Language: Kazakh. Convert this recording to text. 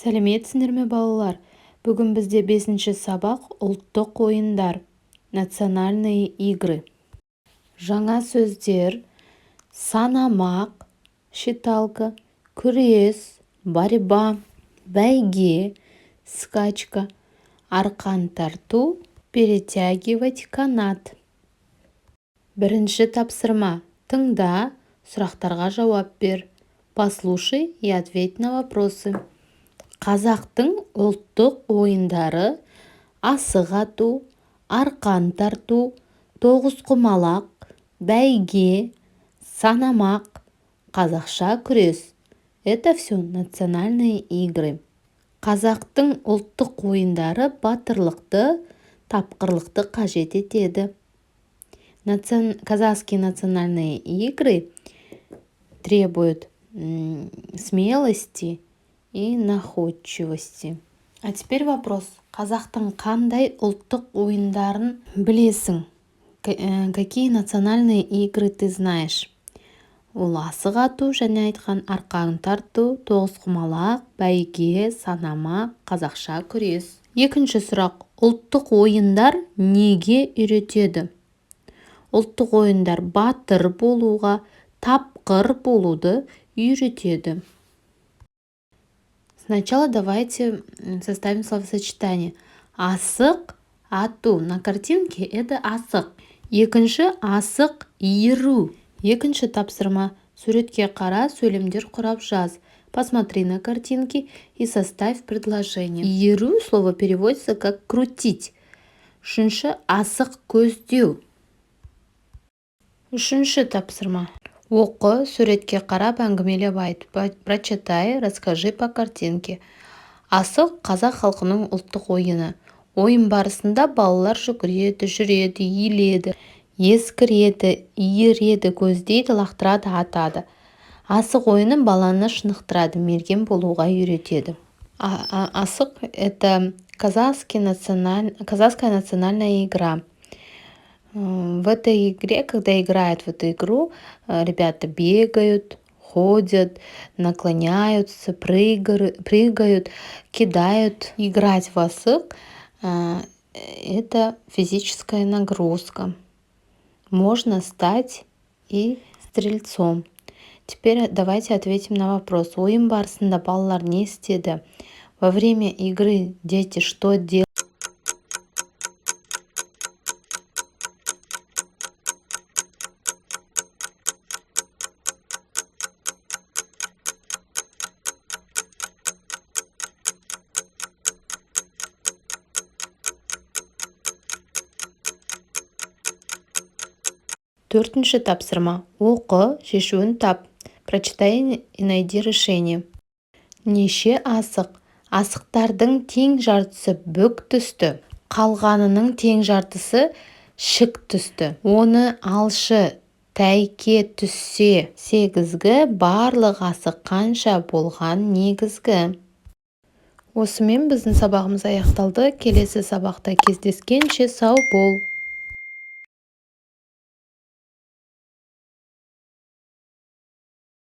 Сәлеметсіңдер ме балалар? Бүгін бізде 5-ші сабақ ұлттық ойындар, национальные игры. Жаңа сөздер: санамақ, считалка, күрес, борьба, бәйге, скачка, арқан тарту, перетягивать канат. Бірінші тапсырма: тыңда, сұрақтарға жауап бер. Послушай и ответь на вопросы. Қазақтың ұлттық ойындары: асық ату, арқан тарту, тоғызқұмалақ, бәйге, санамақ, қазақша күрес. Это все национальные игры. Қазақтың ұлттық ойындары батырлықты, тапқырлықты қажет етеді. Казахские национальные игры требуют смелости и находчивости. А теперь вопрос: қазақтың қандай ұлттық ойындарын білесің? Какие национальные игры ты знаешь? Ол асық ату, және айтқан арқан тарту, тоғызқұмалақ, бәйге, санамақ, қазақша күрес. Екінші сұрақ: ұлттық ойындар неге үйретеді? Ұлттық ойындар батыр болуға, тапқыр болуды үйретеді. Сначала давайте составим словосочетание. Асық ату. На картинке это асық. Екінші асық иіру. Екінші тапсырма: суретке қара, сөйлемдер құрап жаз. Посмотри на картинки и составь предложение. Иіру слово переводится как крутить. Үшінші асық көздеу. Үшінші тапсырма: оқы, суретке қарап әңгімелеп айт. Прочитай, расскажи по картинке. Асық қазақ халқының ұлттық ойыны. Ойын барысында балалар жүгіреді, жүреді, иіледі, ескіреді, иіреді, көздейді, лақтырады, атады. Асық ойыны баланы шынықтырады, мерген болуға үйретеді. Асық — это казахская национальная игра. В этой игре, когда играют в эту игру, ребята бегают, ходят, наклоняются, прыгают, кидают. Играть в асық — это физическая нагрузка. Можно стать и стрельцом. Теперь давайте ответим на вопрос. Ойын барысында балалар не істеді? Во время игры дети что делают? Төртінші тапсырма: оқы, шешуін тап. Прочитай и найди решение. Неше асық? Асықтардың тең жартысы бүк түсті. Қалғанының тең жартысы шік түсті. Оны алшы, тәйке түссе сегізгі, барлық асық қанша болған негізгі? Осымен біздің сабағымыз аяқталды. Келесі сабақта кездескенше сау бол.